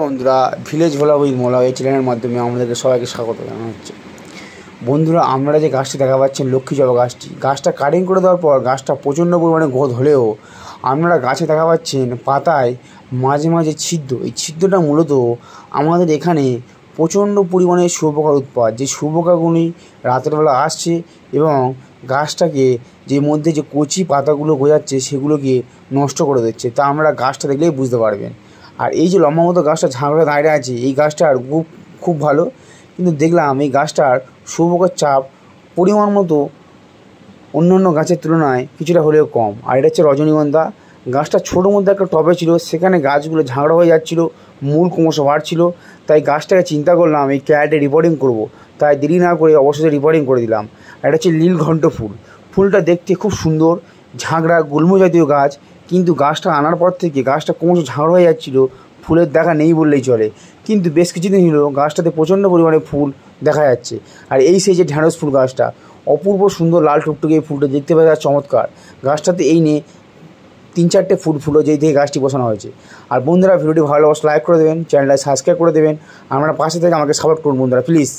বন্ধুরা, village Bhola with মোলা এই চ্যানেলের মাধ্যমে আমাদেরকে সবাইকে স্বাগত জানানো হচ্ছে। বন্ধুরা, আপনারা যে গাছটি দেখা পাচ্ছেন লক্ষ্মী জবা গাছটা কাটিং করে দেওয়ার পর গাছটা প্রচণ্ড পরিমাণে গোদ হলেও আপনারা গাছে দেখা পাচ্ছেন পাতায় মাঝে মাঝে ছিদ্র। এই ছিদ্রটা মূলত আমাদের এখানে প্রচণ্ড পরিমাণে শুয়োপোকার উৎপাত। যে শুয়োপোকাগুলি রাতের বেলা আসছে এবং গাছটাকে যে মধ্যে যে কচি পাতাগুলো গজাচ্ছে সেগুলোকে নষ্ট করে দিচ্ছে। তা আমরা গাছটা দেখলেই বুঝতে পারবেন। আর এই যে লম্বা মতো গাছটা ঝাঁকড়ে দাঁড়িয়ে আছে, এই গাছটার খুব ভালো, কিন্তু দেখলাম এই গাছটার শুয়োপোকার চাপ পরিমাণ মতো অন্যান্য গাছের তুলনায় কিছুটা হলেও কম। আর এটা হচ্ছে রজনীগন্ধা। গাছটা ছোটো মধ্যে একটা টবে ছিল, সেখানে গাছগুলো ঝাঁকড়া হয়ে যাচ্ছিলো, মূল ক্রমশ বাড়ছিল। তাই গাছটাকে চিন্তা করলাম এই ক্যারেটে রিপোর্টিং করব। তাই দেরি না করে অবশ্যই রিপোর্টিং করে দিলাম। আর এটা হচ্ছে নীলঘণ্ট ফুল। ফুলটা দেখতে খুব সুন্দর, ঝাঁকড়া গুল্ম জাতীয় গাছ, কিন্তু গাছটা আনার পর থেকে গাছটা ক্রমশ ঝাঁকড়া হয়ে যাচ্ছিলো, ফুলের দেখা নেই বললেই চলে। কিন্তু বেশ কিছুদিন হলো গাছটাতে প্রচণ্ড পরিমাণে ফুল দেখা যাচ্ছে। আর এই সেই যে ঢ্যাঁড়স ফুল গাছটা, অপূর্ব সুন্দর লাল টুকটুকে এই ফুলটা দেখতে পাওয়া যায়, চমৎকার। গাছটাতে এই নিয়ে 3-4টে ফুল ফুলো যেই থেকে গাছটি বসানো হয়েছে। আর বন্ধুরা, ভিডিওটি ভালো লাইক করে দেবেন, চ্যানেলটা সাবস্ক্রাইব করে দেবেন, আপনারা পাশে থেকে আমাকে সাপোর্ট করুন বন্ধুরা, প্লিজ।